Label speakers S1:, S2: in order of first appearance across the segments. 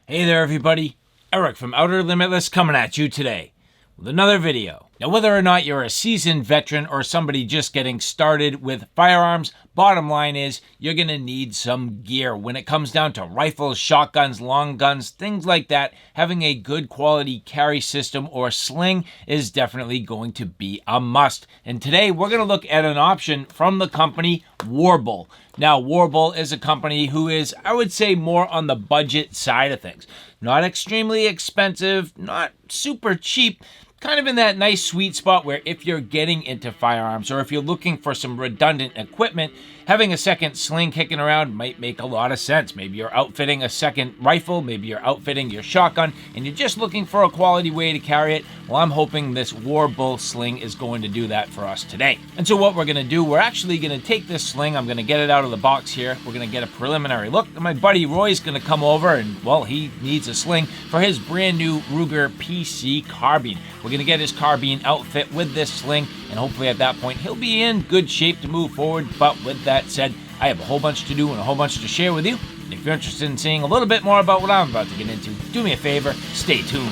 S1: Hey there everybody, Eric from Outer Limitless coming at you today with another video. Now whether or not you're a seasoned veteran or somebody just getting started with firearms, bottom line is you're going to need some gear. When it comes down to rifles, shotguns, long guns, things like that, having a good quality carry system or sling is definitely going to be a must. And today we're going to look at an option from the company Warbull. Now, Warbull is a company who is, I would say, more on the budget side of things. Not extremely expensive, not super cheap, kind of in that nice sweet spot where if you're getting into firearms or if you're looking for some redundant equipment, having a second sling kicking around might make a lot of sense. Maybe you're outfitting a second rifle, maybe you're outfitting your shotgun, and you're just looking for a quality way to carry it. Well, I'm hoping this Warbull Sling is going to do that for us today. And so what we're going to do, we're actually going to take this sling, I'm going to get it out of the box here, we're going to get a preliminary look, and my buddy Roy's going to come over and, well, he needs a sling for his brand new Ruger PC carbine. We're going to get his carbine outfit with this sling, and hopefully at that point he'll be in good shape to move forward. But with that said, I have a whole bunch to do and a whole bunch to share with you. And if you're interested in seeing a little bit more about what I'm about to get into, do me a favor, stay tuned.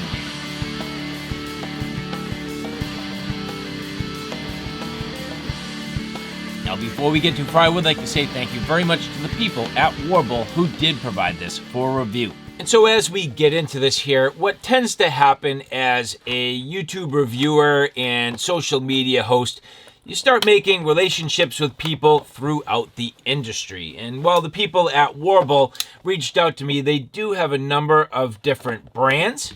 S1: Now, before we get too far, I would like to say thank you very much to the people at Warbull who did provide this for review. And so as we get into this here, what tends to happen as a YouTube reviewer and social media host, you start making relationships with people throughout the industry. And while the people at Warbull reached out to me, they do have a number of different brands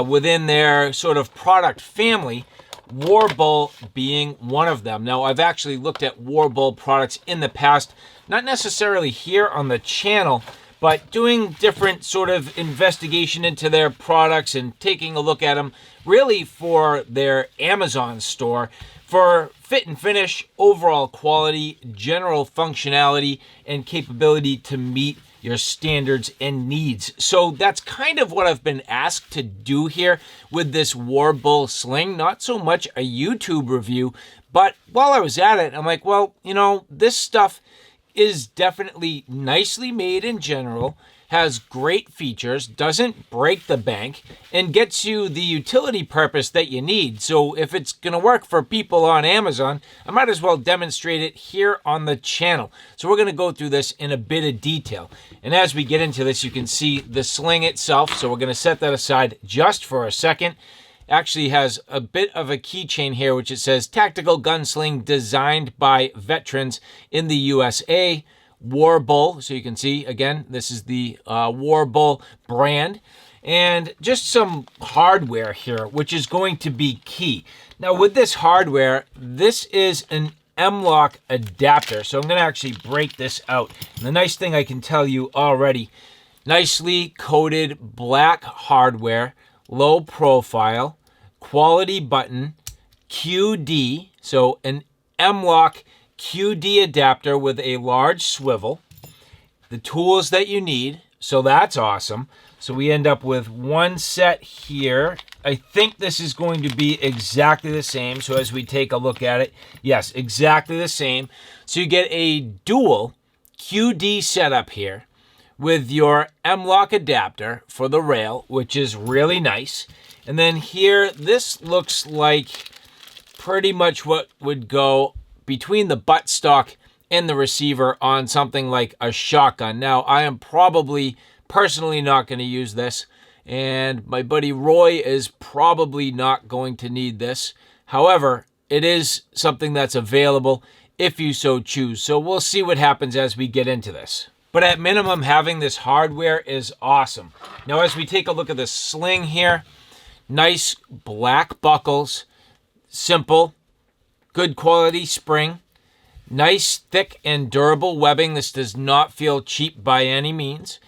S1: within their sort of product family, Warbull being one of them. Now, I've actually looked at Warbull products in the past, not necessarily here on the channel, but doing different sort of investigation into their products and taking a look at them really for their Amazon store for fit and finish, overall quality, general functionality, and capability to meet your standards and needs. So that's kind of what I've been asked to do here with this Warbull Sling. Not so much a YouTube review, but while I was at it, I'm like, well, you know, this stuff is definitely nicely made in general, has great features, doesn't break the bank, and gets you the utility purpose that you need. So if it's going to work for people on Amazon, I might as well demonstrate it here on the channel. So we're going to go through this in a bit of detail. And as we get into this, you can see the sling itself. So we're going to set that aside just for a second. Actually has a bit of a keychain here, which it says tactical gunsling designed by veterans in the USA, Warbull. So you can see, again, this is the Warbull brand, and just some hardware here, which is going to be key. Now with this hardware, this is an M-LOK adapter. So I'm going to actually break this out. And the nice thing I can tell you already, nicely coated black hardware, low profile, quality button, QD, so an M-LOK QD adapter with a large swivel, the tools that you need, so that's awesome. So we end up with one set here. I think this is going to be exactly the same. So as we take a look at it, yes, exactly the same. So you get a dual QD setup here with your M-LOK adapter for the rail, which is really nice. And then here, this looks like pretty much what would go between the buttstock and the receiver on something like a shotgun. Now, I am probably personally not going to use this, and my buddy Roy is probably not going to need this. However, it is something that's available if you so choose. So we'll see what happens as we get into this. But at minimum, having this hardware is awesome. Now, as we take a look at the sling here, nice black buckles, simple, good quality spring, nice thick and durable webbing. This does not feel cheap by any means.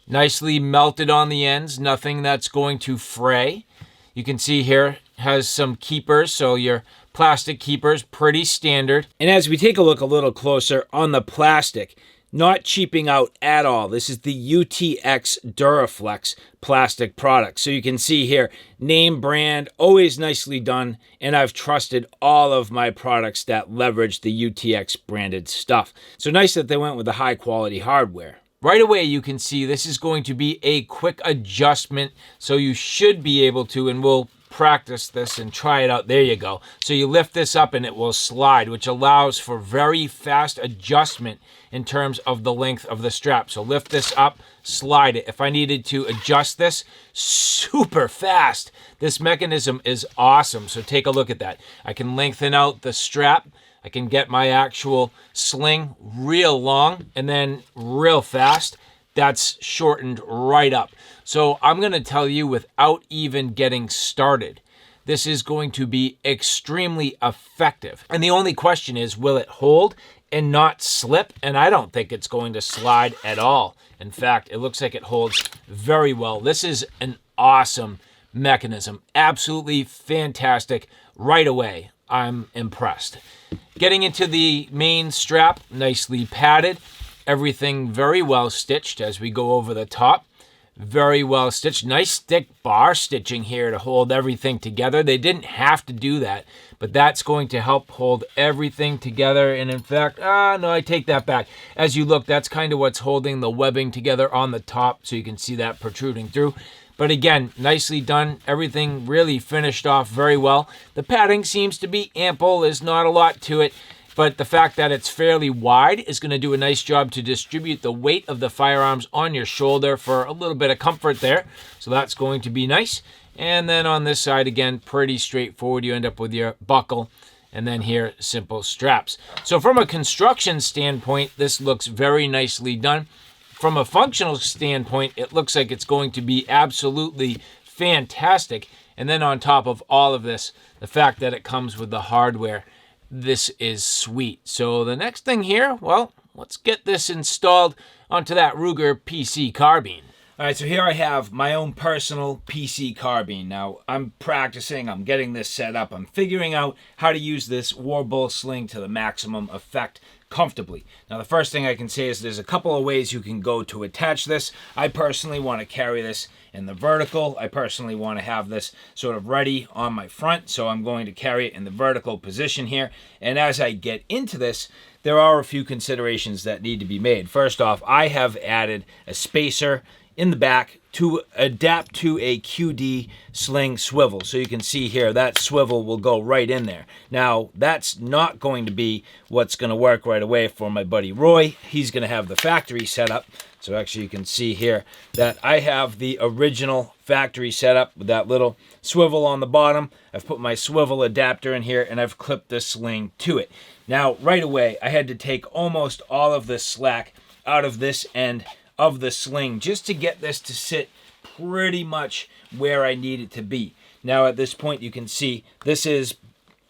S1: Nicely melted on the ends, nothing that's going to fray. You can see here has some keepers, so your plastic keepers, pretty standard. And as we take a look a little closer on the plastic, not cheaping out at all. This is the UTX Duraflex plastic product. So you can see here, name brand, always nicely done. And I've trusted all of my products that leverage the UTX branded stuff. So nice that they went with the high quality hardware. Right away, you can see this is going to be a quick adjustment, so you should be able to, and we'll practice this and try it out. There you go. So you lift this up and it will slide, which allows for very fast adjustment in terms of the length of the strap. So lift this up, slide it. If I needed to adjust this super fast, this mechanism is awesome. So take a look at that. I can lengthen out the strap. I can get my actual sling real long and then real fast. That's shortened right up. So I'm going to tell you, without even getting started, this is going to be extremely effective. And the only question is, will it hold and not slip? And I don't think it's going to slide at all. In fact, it looks like it holds very well. This is an awesome mechanism. Absolutely fantastic right away. I'm impressed. Getting into the main strap, nicely padded. Everything very well stitched as we go over the top. Very well stitched. Nice thick bar stitching here to hold everything together. They didn't have to do that, but that's going to help hold everything together. And in fact, no, I take that back. As you look, that's kind of what's holding the webbing together on the top, so you can see that protruding through. But again, nicely done. Everything really finished off very well. The padding seems to be ample. There's not a lot to it, but the fact that it's fairly wide is going to do a nice job to distribute the weight of the firearms on your shoulder for a little bit of comfort there. So that's going to be nice. And then on this side, again, pretty straightforward. You end up with your buckle, and then here, simple straps. So from a construction standpoint, this looks very nicely done. From a functional standpoint, it looks like it's going to be absolutely fantastic. And then on top of all of this, the fact that it comes with the hardware, this is sweet. So the next thing here, well, let's get this installed onto that Ruger PC carbine. All right, so here I have my own personal PC carbine. Now, I'm practicing, I'm getting this set up, I'm figuring out how to use this Warbull Sling to the maximum effect comfortably. Now, the first thing I can say is there's a couple of ways you can go to attach this. I personally want to carry this in the vertical. I personally want to have this sort of ready on my front, so I'm going to carry it in the vertical position here. And as I get into this, there are a few considerations that need to be made. First off, I have added a spacer in the back to adapt to a QD sling swivel. So you can see here that swivel will go right in there. Now, that's not going to be what's going to work right away for my buddy Roy. He's going to have the factory setup. So actually you can see here that I have the original factory setup with that little swivel on the bottom. I've put my swivel adapter in here and I've clipped the sling to it. Now, right away, I had to take almost all of the slack out of this end of the sling just to get this to sit pretty much where I need it to be. Now at this point you can see this is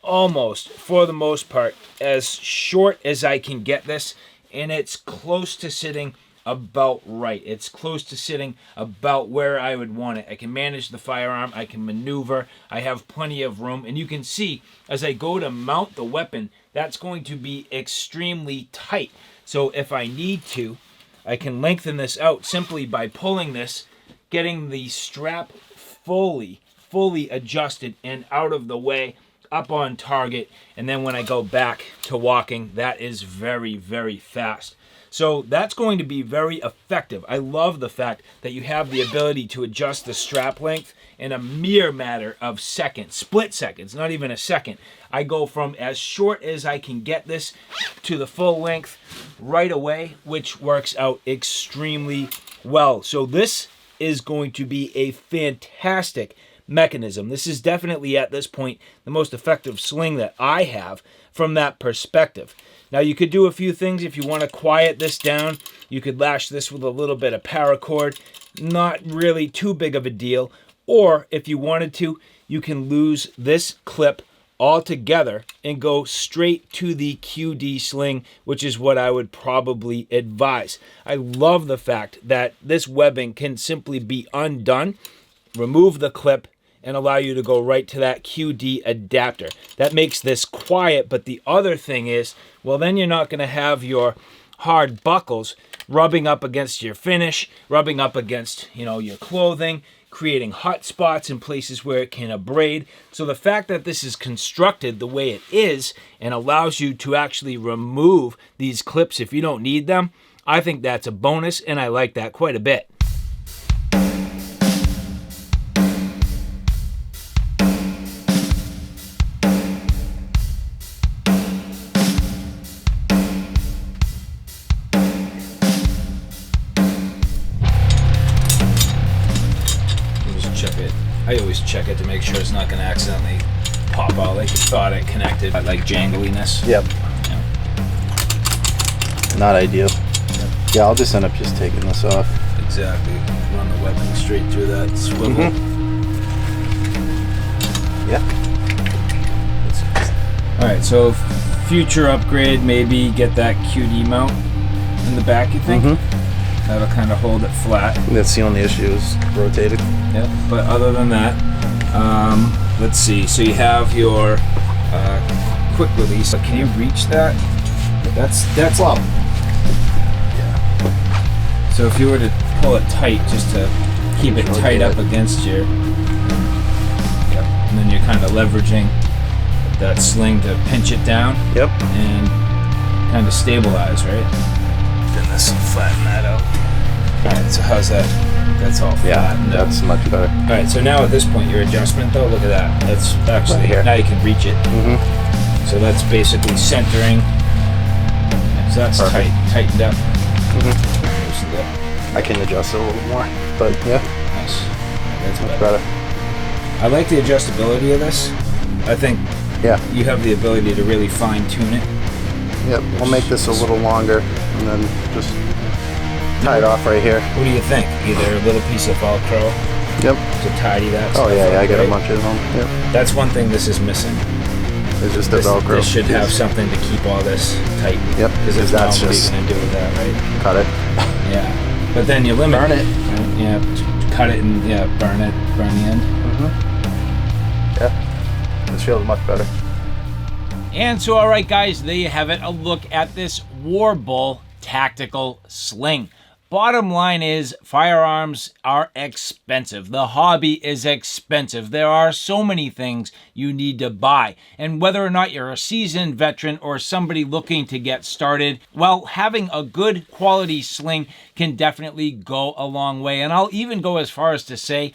S1: almost, for the most part, as short as I can get this, and it's close to sitting about right. It's close to sitting about where I would want it. I can manage the firearm, I can maneuver, I have plenty of room, and you can see as I go to mount the weapon, that's going to be extremely tight. So if I need to, I can lengthen this out simply by pulling this, getting the strap fully adjusted and out of the way, up on target, and then when I go back to walking, that is very, very fast. So that's going to be very effective. I love the fact that you have the ability to adjust the strap length in a mere matter of seconds, split seconds, not even a second. I go from as short as I can get this to the full length right away, which works out extremely well. So this is going to be a fantastic mechanism. This is definitely at this point the most effective sling that I have from that perspective. Now you could do a few things if you want to quiet this down. You could lash this with a little bit of paracord, not really too big of a deal. Or if you wanted to, you can lose this clip altogether and go straight to the QD sling, which is what I would probably advise. I love the fact that this webbing can simply be undone, remove the clip, and allow you to go right to that QD adapter. That makes this quiet, but the other thing is, well, then you're not going to have your hard buckles rubbing up against your finish, rubbing up against, your clothing, creating hot spots in places where it can abrade. So the fact that this is constructed the way it is and allows you to actually remove these clips if you don't need them, I think that's a bonus, and I like that quite a bit. I always check it to make sure it's not going to accidentally pop out like you thought it connected. Like jangliness.
S2: Yep.
S1: Yeah.
S2: Not ideal. Yep. Yeah, I'll just end up just taking this off.
S1: Exactly. Run the webbing straight through that swivel.
S2: Yeah.
S1: Alright, so future upgrade, maybe get that QD mount in the back, you think? That'll kind of hold it flat.
S2: That's the only issue is rotated.
S1: Yep. But other than that, let's see. So you have your quick release. Can you reach that? That's well.
S2: Yeah.
S1: So if you were to pull it tight, just to keep it tight up against your, yep. And then you're kind of leveraging that sling to pinch it down.
S2: Yep.
S1: And kind of stabilize, right? Then this will flatten that out. Alright, so how's that? That's all flattened out.
S2: That's much better.
S1: Alright, so now at this point, your adjustment though, look at that. That's actually,
S2: right here.
S1: Now you can reach it. So that's basically centering. So that's tightened up.
S2: I can adjust it a little more, but yeah.
S1: Nice. That's
S2: much better.
S1: I like the adjustability of this. I think you have the ability to really fine tune it.
S2: Yep, we'll make this a little longer and then just tie it off right here.
S1: What do you think? Either a little piece of Velcro
S2: to
S1: tidy that
S2: stuff. Oh yeah, I got a bunch of them. Yep.
S1: That's one thing this is missing.
S2: It's just the Velcro.
S1: This should have something to keep all this tight.
S2: Yep.
S1: Because if not, what are you going to do with that, right?
S2: Cut it.
S1: Yeah. But then you limit
S2: Burn it.
S1: Yeah, cut it and burn the end.
S2: Yeah. This feels much better.
S1: And so, all right, guys, there you have it. A look at this Warbull tactical sling. Bottom line is, firearms are expensive. The hobby is expensive. There are so many things you need to buy. And whether or not you're a seasoned veteran or somebody looking to get started, well, having a good quality sling can definitely go a long way. And I'll even go as far as to say,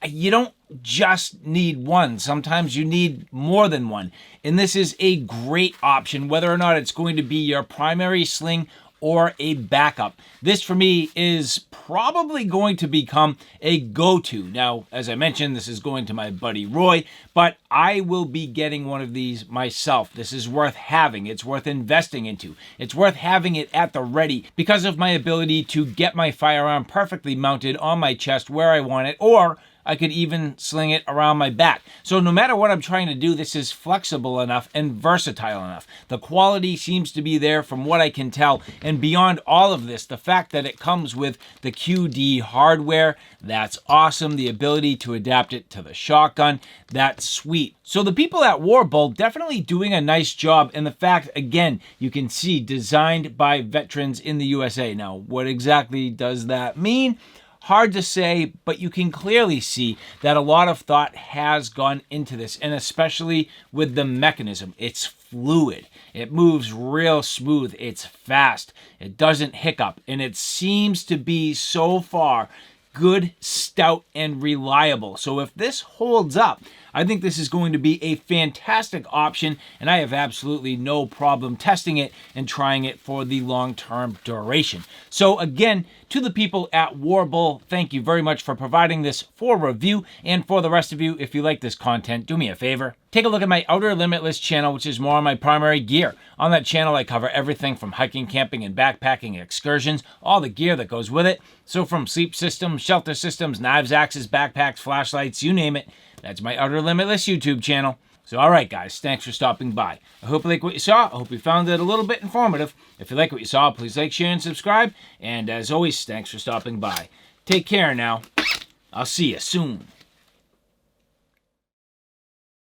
S1: you don't just need one. Sometimes you need more than one. And this is a great option, whether or not it's going to be your primary sling or a backup. This for me is probably going to become a go-to. Now, as I mentioned, this is going to my buddy Roy, but I will be getting one of these myself. This is worth having. It's worth investing into. It's worth having it at the ready because of my ability to get my firearm perfectly mounted on my chest where I want it, or I could even sling it around my back. So no matter what I'm trying to do, this is flexible enough and versatile enough. The quality seems to be there from what I can tell. And beyond all of this, the fact that it comes with the QD hardware, that's awesome. The ability to adapt it to the shotgun, that's sweet. So the people at Warbull definitely doing a nice job. And the fact, again, you can see designed by veterans in the USA. Now, what exactly does that mean? Hard to say, but you can clearly see that a lot of thought has gone into this, and especially with the mechanism. It's fluid. It moves real smooth. It's fast. It doesn't hiccup, and it seems to be so far good, stout, and reliable. So if this holds up, I think this is going to be a fantastic option, and I have absolutely no problem testing it and trying it for the long-term duration. So again, to the people at Warbull, thank you very much for providing this for review. And for the rest of you, if you like this content, do me a favor. Take a look at my Outer Limitless channel, which is more on my primary gear. On that channel, I cover everything from hiking, camping, and backpacking excursions, all the gear that goes with it. So from sleep systems, shelter systems, knives, axes, backpacks, flashlights, you name it. That's my Outer Limitless YouTube channel. So all right, guys, thanks for stopping by. I hope you like what you saw. I hope you found it a little bit informative. If you like what you saw, please like, share, and subscribe. And as always, thanks for stopping by. Take care now. I'll see you soon.